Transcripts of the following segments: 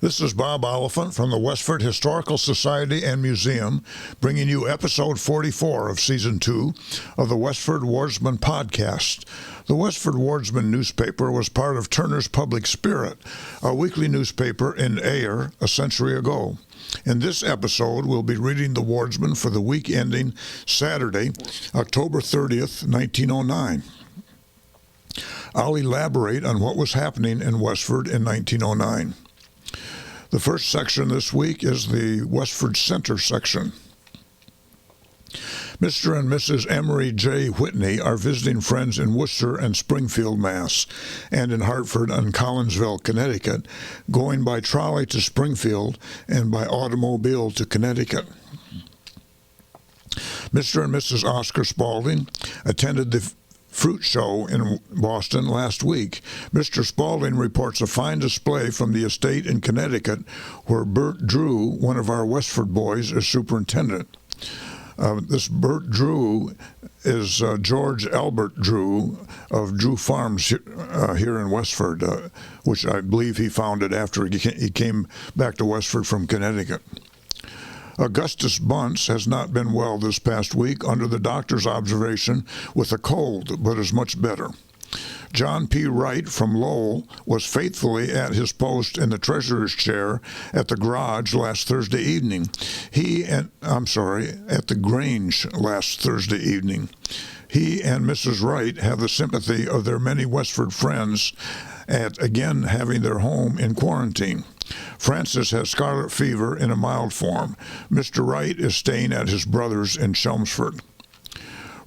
This is Bob Oliphant from the Westford Historical Society and Museum, bringing you episode 44 of Season 2 of the Westford Wardsman podcast. The Westford Wardsman newspaper was part of Turner's Public Spirit, a weekly newspaper in Ayer a century ago. In this episode, we'll be reading the Wardsman for the week ending Saturday, October 30th, 1909. I'll elaborate on what was happening in Westford in 1909. The first section this week is the Westford Center section. Mr. and Mrs. Emery J. Whitney are visiting friends in Worcester and Springfield, Mass., and in Hartford and Collinsville, Connecticut, going by trolley to Springfield and by automobile to Connecticut. Mr. and Mrs. Oscar Spaulding attended the fruit show in Boston last week. Mr. Spaulding reports a fine display from the estate in Connecticut where Bert Drew, one of our Westford boys, is superintendent. This Bert Drew is George Albert Drew of Drew Farms here in Westford, which I believe he founded after he came back to Westford from Connecticut. Augustus Bunce has not been well this past week under the doctor's observation with a cold, but is much better. John P. Wright from Lowell was faithfully at his post in the treasurer's chair at the garage last Thursday evening. At the Grange last Thursday evening. He and Mrs. Wright have the sympathy of their many Westford friends at again having their home in quarantine. Francis has scarlet fever in a mild form. Mr. Wright is staying at his brother's in Chelmsford.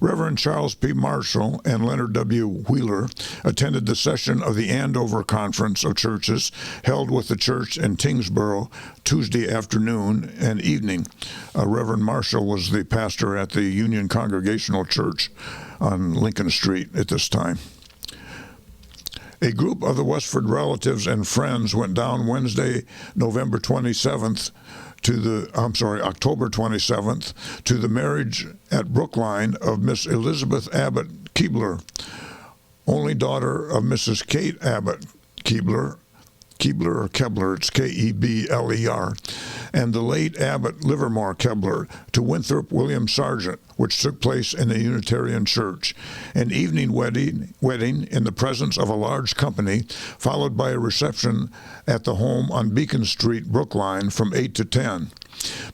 Reverend Charles P. Marshall and Leonard W. Wheeler attended the session of the Andover Conference of Churches held with the church in Tingsboro Tuesday afternoon and evening. Reverend Marshall was the pastor at the Union Congregational Church on Lincoln Street at this time. A group of the Westford relatives and friends went down Wednesday, October 27th, to the marriage at Brookline of Miss Elizabeth Abbott Keebler, only daughter of Mrs. Kate Abbott Keebler, or Kebler, it's Kebler, and the late Abbott Livermore Kebler, to Winthrop William Sargent, which took place in the Unitarian Church. An evening wedding in the presence of a large company, followed by a reception at the home on Beacon Street, Brookline, from 8 to 10.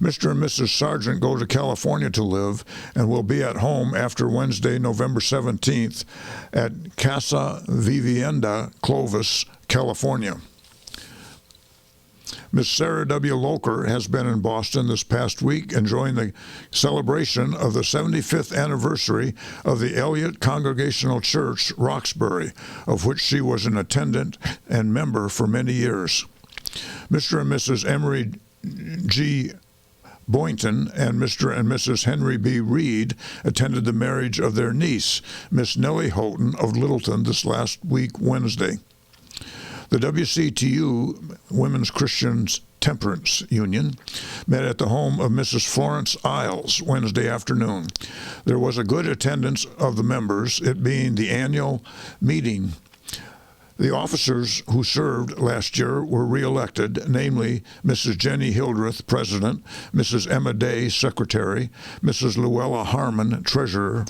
Mr. and Mrs. Sargent go to California to live and will be at home after Wednesday, November 17th at Casa Vivienda, Clovis, California. Miss Sarah W. Loker has been in Boston this past week enjoying the celebration of the 75th anniversary of the Elliott Congregational Church, Roxbury, of which she was an attendant and member for many years. Mr. and Mrs. Emery G. Boynton and Mr. and Mrs. Henry B. Reed attended the marriage of their niece, Miss Nellie Houghton of Littleton, this last week, Wednesday. The WCTU, Women's Christian Temperance Union, met at the home of Mrs. Florence Isles Wednesday afternoon. There was a good attendance of the members, it being the annual meeting. The officers who served last year were re-elected, namely Mrs. Jenny Hildreth, President, Mrs. Emma Day, Secretary, Mrs. Luella Harmon, Treasurer.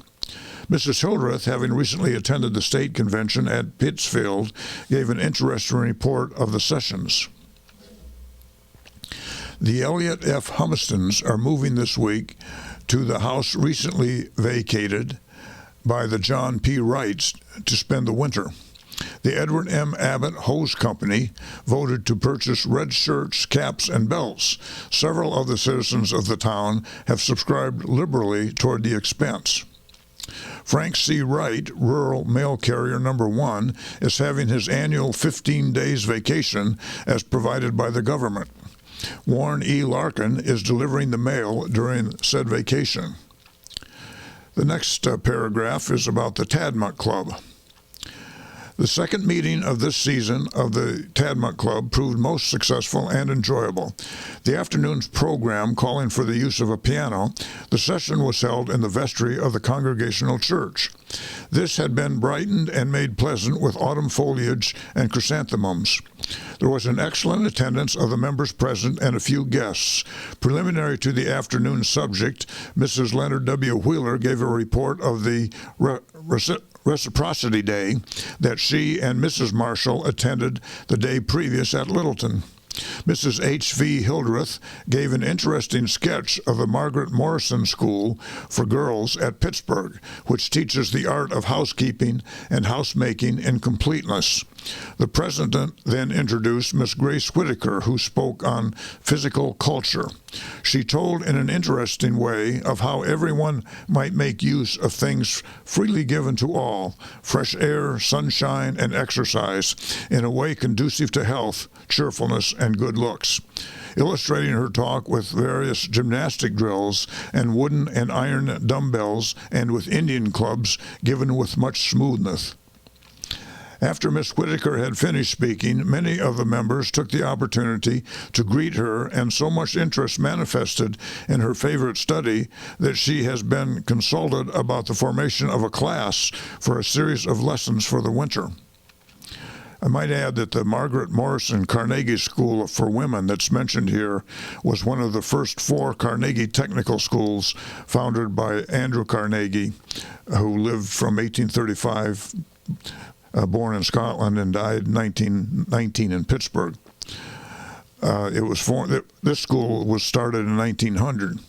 Mrs. Hildreth, having recently attended the state convention at Pittsfield, gave an interesting report of the sessions. The Elliott F. Humstons are moving this week to the house recently vacated by the John P. Wrights to spend the winter. The Edward M. Abbott Hose Company voted to purchase red shirts, caps, and belts. Several of the citizens of the town have subscribed liberally toward the expense. Frank C. Wright, Rural Mail Carrier Number 1, is having his annual 15 days vacation as provided by the government. Warren E. Larkin is delivering the mail during said vacation. The next paragraph is about the Tadmont Club. The second meeting of this season of the Tadmont Club proved most successful and enjoyable. The afternoon's program calling for the use of a piano, the session was held in the vestry of the Congregational Church. This had been brightened and made pleasant with autumn foliage and chrysanthemums. There was an excellent attendance of the members present and a few guests. Preliminary to the afternoon subject, Mrs. Leonard W. Wheeler gave a report of the Reciprocity Day that she and Mrs. Marshall attended the day previous at Littleton. Mrs. H.V. Hildreth gave an interesting sketch of the Margaret Morrison School for Girls at Pittsburgh, which teaches the art of housekeeping and housemaking in completeness. The president then introduced Miss Grace Whitaker, who spoke on physical culture. She told in an interesting way of how everyone might make use of things freely given to all, fresh air, sunshine, and exercise, in a way conducive to health, cheerfulness, and good looks. Illustrating her talk with various gymnastic drills and wooden and iron dumbbells, and with Indian clubs given with much smoothness. After Miss Whitaker had finished speaking, many of the members took the opportunity to greet her, and so much interest manifested in her favorite study that she has been consulted about the formation of a class for a series of lessons for the winter. I might add that the Margaret Morrison Carnegie School for Women that's mentioned here was one of the first 4 Carnegie technical schools founded by Andrew Carnegie, who lived from 1835, born in Scotland, and died in 1919 in Pittsburgh. This school was started in 1900.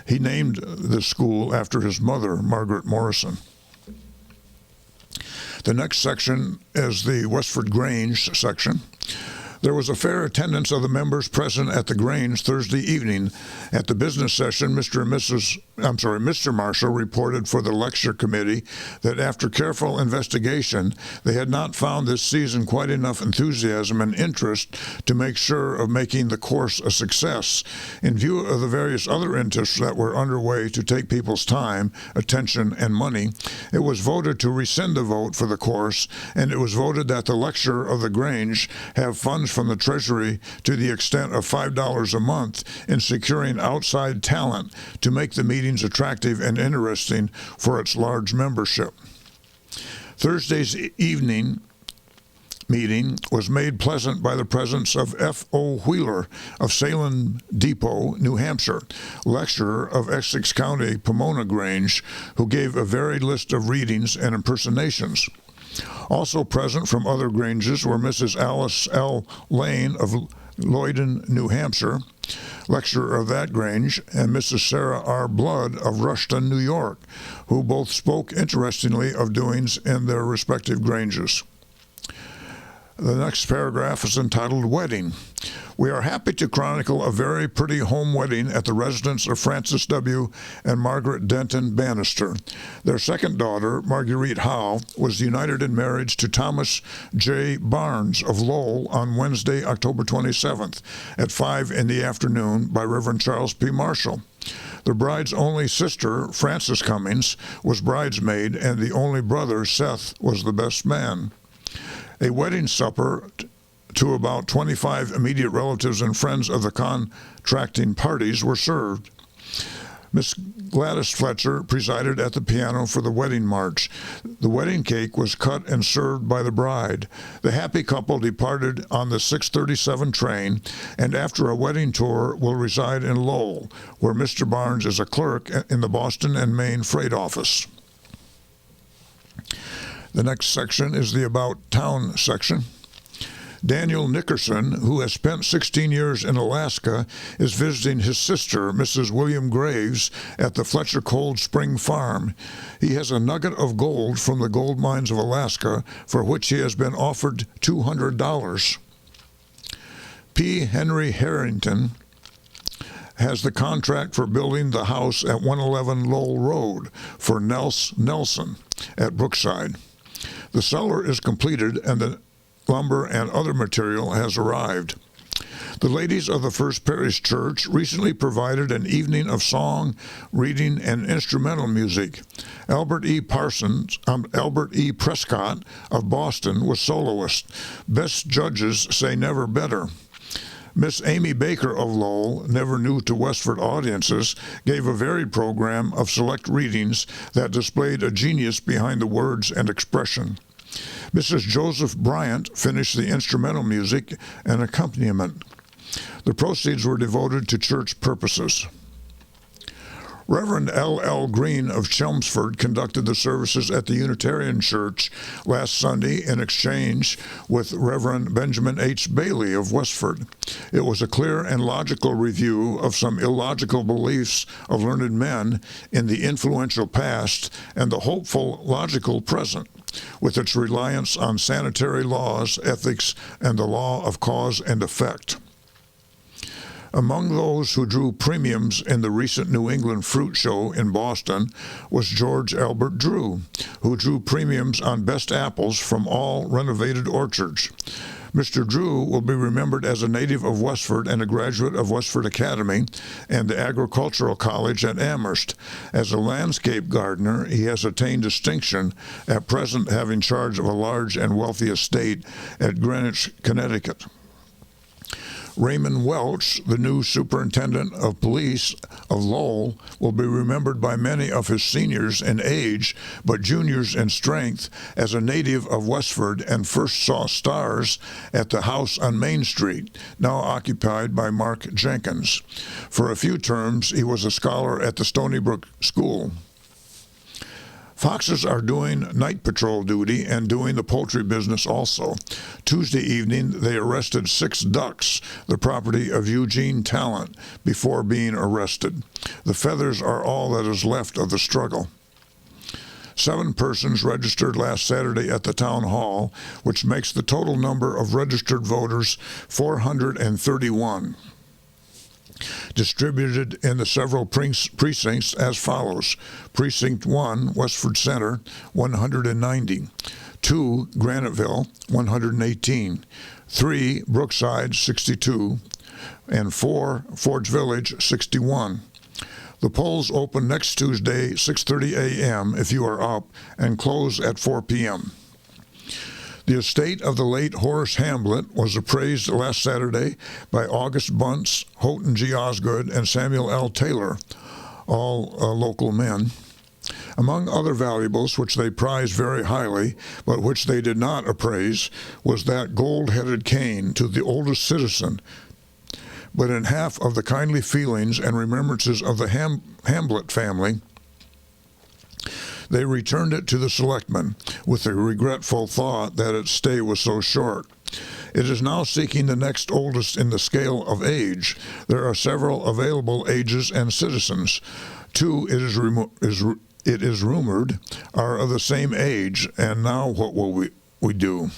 He named the school after his mother, Margaret Morrison. The next section is the Westford Grange section. There was a fair attendance of the members present at the Grange Thursday evening. At the business session, Mr. Marshall reported for the lecture committee that after careful investigation, they had not found this season quite enough enthusiasm and interest to make sure of making the course a success. In view of the various other interests that were underway to take people's time, attention, and money, it was voted to rescind the vote for the course, and it was voted that the lecture of the Grange have funds from the Treasury to the extent of $5 a month in securing outside talent to make the meetings attractive and interesting for its large membership. Thursday's evening meeting was made pleasant by the presence of F.O. Wheeler of Salem Depot, New Hampshire, lecturer of Essex County, Pomona Grange, who gave a varied list of readings and impersonations. Also present from other Granges were Mrs. Alice L. Lane of Loydon, New Hampshire, lecturer of that Grange, and Mrs. Sarah R. Blood of Rushton, New York, who both spoke interestingly of doings in their respective Granges. The next paragraph is entitled Wedding. We are happy to chronicle a very pretty home wedding at the residence of Francis W. and Margaret Denton Bannister. Their second daughter, Marguerite Howe, was united in marriage to Thomas J. Barnes of Lowell on Wednesday, October 27th at 5 in the afternoon by Reverend Charles P. Marshall. The bride's only sister, Frances Cummings, was bridesmaid, and the only brother, Seth, was the best man. A wedding supper to about 25 immediate relatives and friends of the contracting parties were served. Miss Gladys Fletcher presided at the piano for the wedding march. The wedding cake was cut and served by the bride. The happy couple departed on the 6:37 train, and after a wedding tour will reside in Lowell, where Mr. Barnes is a clerk in the Boston and Maine Freight Office. The next section is the About Town section. Daniel Nickerson, who has spent 16 years in Alaska, is visiting his sister, Mrs. William Graves, at the Fletcher Cold Spring Farm. He has a nugget of gold from the gold mines of Alaska, for which he has been offered $200. P. Henry Harrington has the contract for building the house at 111 Lowell Road for Nelson at Brookside. The cellar is completed and the lumber and other material has arrived. The ladies of the First Parish Church recently provided an evening of song, reading, and instrumental music. Albert E. Prescott of Boston was soloist. Best judges say never better. Miss Amy Baker of Lowell, never new to Westford audiences, gave a varied program of select readings that displayed a genius behind the words and expression. Mrs. Joseph Bryant finished the instrumental music and accompaniment. The proceeds were devoted to church purposes. Reverend L. Green of Chelmsford conducted the services at the Unitarian Church last Sunday in exchange with Reverend Benjamin H. Bailey of Westford. It was a clear and logical review of some illogical beliefs of learned men in the influential past and the hopeful, logical present, with its reliance on sanitary laws, ethics, and the law of cause and effect. Among those who drew premiums in the recent New England Fruit Show in Boston was George Albert Drew, who drew premiums on best apples from all renovated orchards. Mr. Drew will be remembered as a native of Westford and a graduate of Westford Academy and the Agricultural College at Amherst. As a landscape gardener, he has attained distinction, at present having charge of a large and wealthy estate at Greenwich, Connecticut. Raymond Welch, the new superintendent of police of Lowell, will be remembered by many of his seniors in age, but juniors in strength, as a native of Westford and first saw stars at the house on Main Street, now occupied by Mark Jenkins. For a few terms, he was a scholar at the Stony Brook School. Foxes are doing night patrol duty and doing the poultry business also. Tuesday evening, they arrested 6 ducks, the property of Eugene Talent, before being arrested. The feathers are all that is left of the struggle. 7 persons registered last Saturday at the town hall, which makes the total number of registered voters 431. Distributed in the several precincts as follows: Precinct 1, Westford Center, 190. 2, Graniteville, 118. 3, Brookside, 62. And 4, Forge Village, 61. The polls open next Tuesday, 6:30 a.m. if you are up, and close at 4 p.m. The estate of the late Horace Hamblett was appraised last Saturday by August Bunce, Houghton G. Osgood, and Samuel L. Taylor, all local men. Among other valuables which they prized very highly, but which they did not appraise, was that gold-headed cane to the oldest citizen. But in half of the kindly feelings and remembrances of the Hamblett family, they returned it to the selectmen, with the regretful thought that its stay was so short. It is now seeking the next oldest in the scale of age. There are several available ages and citizens. 2, it is rumored, are of the same age, and now what will we do?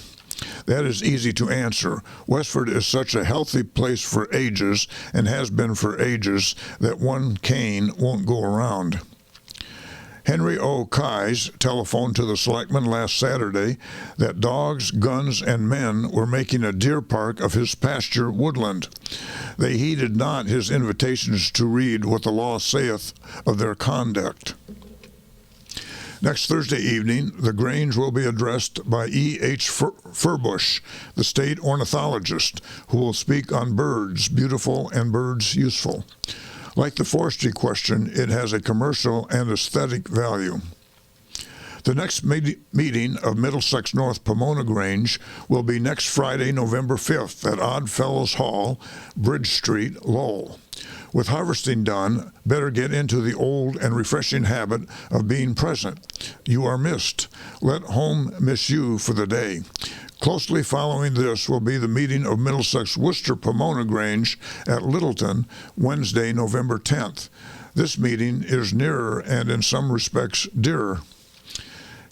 That is easy to answer. Westford is such a healthy place for ages, and has been for ages, that one cane won't go around. Henry O. Keyes telephoned to the selectmen last Saturday that dogs, guns, and men were making a deer park of his pasture woodland. They heeded not his invitations to read what the law saith of their conduct. Next Thursday evening, the Grange will be addressed by E. H. Furbush, the state ornithologist, who will speak on birds beautiful and birds useful. Like the forestry question, it has a commercial and aesthetic value. The next meeting of Middlesex North Pomona Grange will be next Friday, November 5th at Odd Fellows Hall, Bridge Street, Lowell. With harvesting done, better get into the old and refreshing habit of being present. You are missed. Let home miss you for the day. Closely following this will be the meeting of Middlesex Worcester Pomona Grange at Littleton, Wednesday, November 10th. This meeting is nearer and in some respects dearer.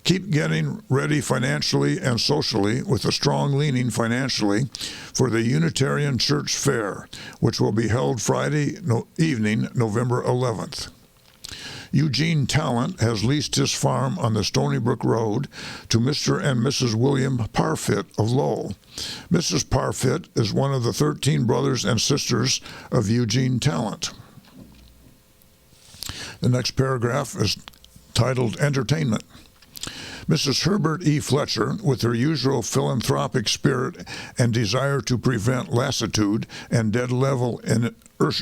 Keep getting ready financially and socially, with a strong leaning financially, for the Unitarian Church Fair, which will be held Friday evening, November 11th. Eugene Talent has leased his farm on the Stony Brook Road to Mr. and Mrs. William Parfit of Lowell. Mrs. Parfit is one of the 13 brothers and sisters of Eugene Talent. The next paragraph is titled Entertainment. Mrs. Herbert E. Fletcher, with her usual philanthropic spirit and desire to prevent lassitude and dead-level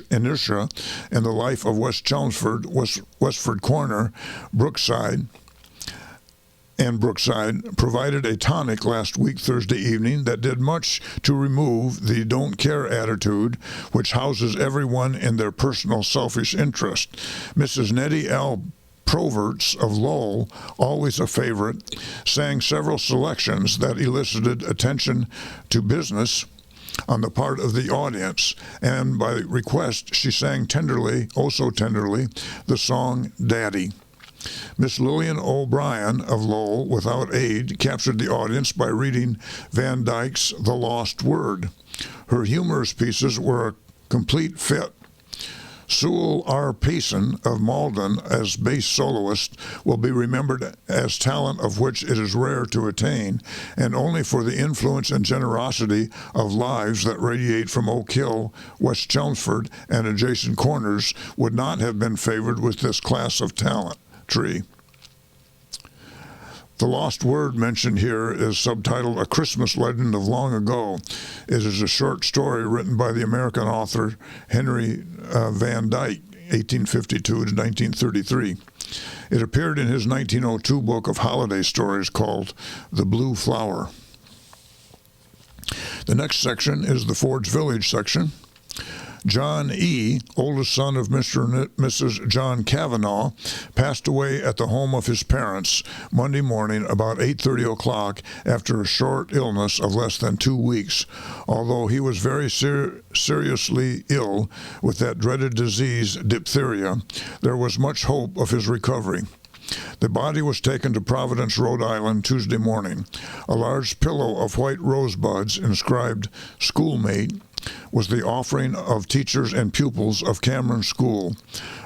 inertia in the life of West Chelmsford, Westford Corner, Brookside, provided a tonic last week Thursday evening that did much to remove the don't care attitude which houses everyone in their personal selfish interest. Mrs. Nettie L. Proverts of Lowell, always a favorite, sang several selections that elicited attention to business on the part of the audience, and by request she sang tenderly, oh so tenderly, the song Daddy. Miss Lillian O'Brien of Lowell, without aid, captured the audience by reading Van Dyck's The Lost Word. Her humorous pieces were a complete fit. Sewell R. Payson of Malden as bass soloist will be remembered as talent of which it is rare to attain, and only for the influence and generosity of lives that radiate from Oak Hill, West Chelmsford, and adjacent corners would not have been favored with this class of talent tree. The lost word mentioned here is subtitled A Christmas Legend of Long Ago. It is a short story written by the American author Henry Van Dyke, 1852 to 1933. It appeared in his 1902 book of holiday stories called The Blue Flower. The next section is the Ford's Village section. John E., oldest son of Mr. and Mrs. John Cavanaugh, passed away at the home of his parents Monday morning about 8:30 o'clock after a short illness of less than 2 weeks. Although he was very seriously ill with that dreaded disease, diphtheria, there was much hope of his recovery. The body was taken to Providence, Rhode Island, Tuesday morning. A large pillow of white rosebuds inscribed "Schoolmate" was the offering of teachers and pupils of Cameron School.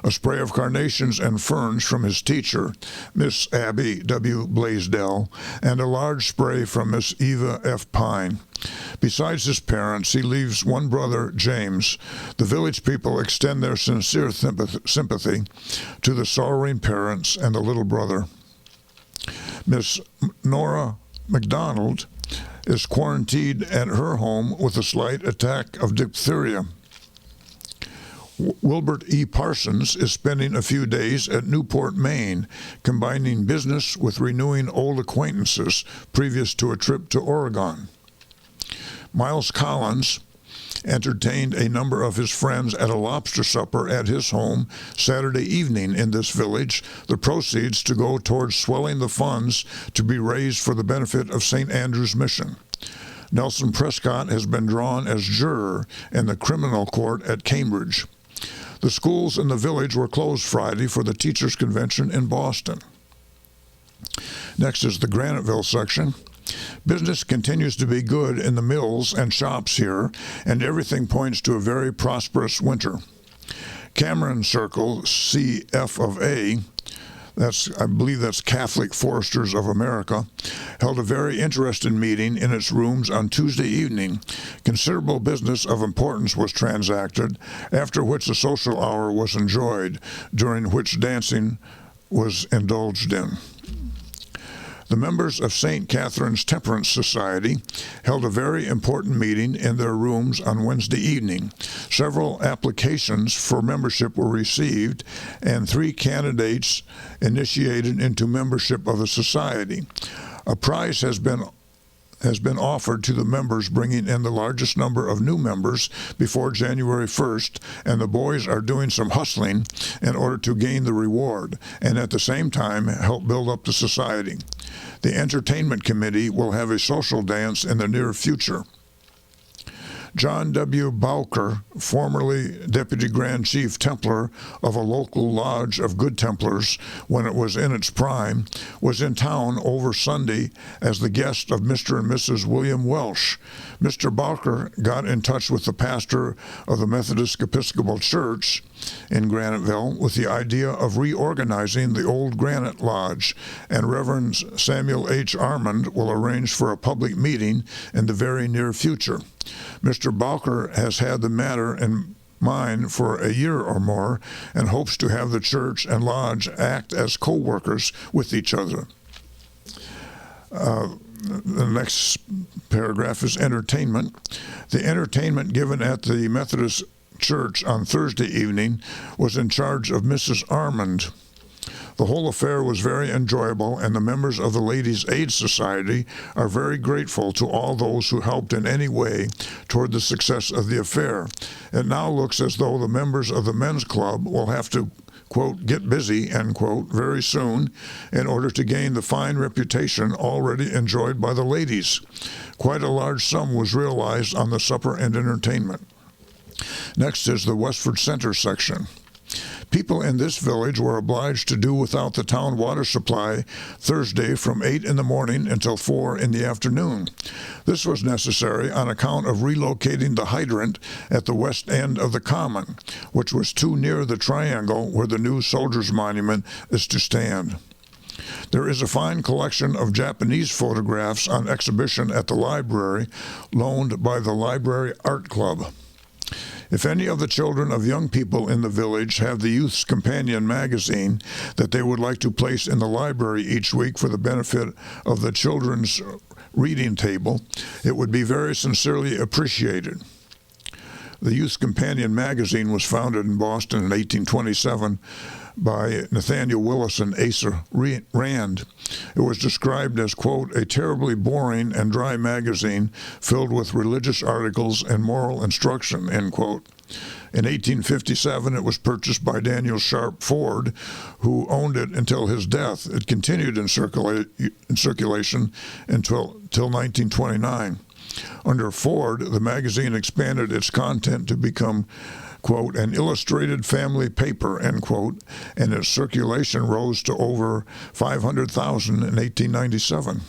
A spray of carnations and ferns from his teacher, Miss Abby W. Blaisdell, and a large spray from Miss Eva F. Pine. Besides his parents, he leaves one brother, James. The village people extend their sincere sympathy to the sorrowing parents and the little brother. Miss Nora McDonald is quarantined at her home with a slight attack of diphtheria. Wilbert E. Parsons is spending a few days at Newport, Maine, combining business with renewing old acquaintances previous to a trip to Oregon. Miles Collins entertained a number of his friends at a lobster supper at his home Saturday evening in this village, the proceeds to go towards swelling the funds to be raised for the benefit of St. Andrew's Mission. Nelson Prescott has been drawn as juror in the criminal court at Cambridge. The schools in the village were closed Friday for the teachers' convention in Boston. Next is the Graniteville section. Business continues to be good in the mills and shops here, and everything points to a very prosperous winter. Cameron Circle, CF of A, I believe that's Catholic Foresters of America, held a very interesting meeting in its rooms on Tuesday evening. Considerable business of importance was transacted, after which a social hour was enjoyed, during which dancing was indulged in. The members of St. Catherine's Temperance Society held a very important meeting in their rooms on Wednesday evening. Several applications for membership were received, and 3 candidates initiated into membership of the society. A prize has been offered to the members, bringing in the largest number of new members before January 1st, and the boys are doing some hustling in order to gain the reward, and at the same time help build up the society. The entertainment committee will have a social dance in the near future. John W. Bowker, formerly Deputy Grand Chief Templar of a local lodge of Good Templars when it was in its prime, was in town over Sunday as the guest of Mr. and Mrs. William Welsh. Mr. Bowker got in touch with the pastor of the Methodist Episcopal Church, in Graniteville with the idea of reorganizing the old Granite Lodge, and Reverend Samuel H. Armand will arrange for a public meeting in the very near future. Mr. Bowker has had the matter in mind for a year or more and hopes to have the church and lodge act as co-workers with each other. The next paragraph is entertainment. The entertainment given at the Methodist Church on Thursday evening was in charge of Mrs. Armand. The whole affair was very enjoyable, and the members of the Ladies' Aid Society are very grateful to all those who helped in any way toward the success of the affair. It now looks as though the members of the Men's Club will have to, quote, get busy, end quote, very soon in order to gain the fine reputation already enjoyed by the ladies. Quite a large sum was realized on the supper and entertainment. Next is the Westford Center section. People in this village were obliged to do without the town water supply Thursday from 8 in the morning until 4 in the afternoon. This was necessary on account of relocating the hydrant at the west end of the common, which was too near the triangle where the new soldiers' monument is to stand. There is a fine collection of Japanese photographs on exhibition at the library, loaned by the Library Art Club. If any of the children of young people in the village have the Youth's Companion magazine that they would like to place in the library each week for the benefit of the children's reading table, it would be very sincerely appreciated. The Youth's Companion magazine was founded in Boston in 1827 by Nathaniel Willis and Asa Rand. It was described as, quote, a terribly boring and dry magazine filled with religious articles and moral instruction, end quote. In 1857, it was purchased by Daniel Sharp Ford, who owned it until his death. It continued in circulation until 1929. Under Ford, the magazine expanded its content to become, quote, an illustrated family paper, end quote, and its circulation rose to over 500,000 in 1897.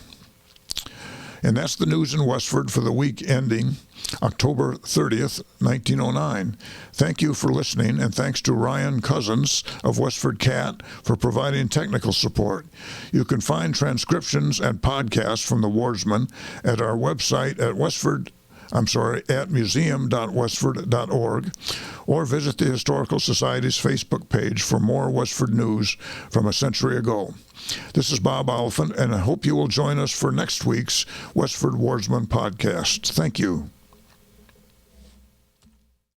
And that's the news in Westford for the week ending October 30th, 1909. Thank you for listening, and thanks to Ryan Cousins of Westford Cat for providing technical support. You can find transcriptions and podcasts from the Wardsman at our website at museum.westford.org, or visit the Historical Society's Facebook page for more Westford news from a century ago. This is Bob Oliphant, and I hope you will join us for next week's Westford Wardsman podcast. Thank you.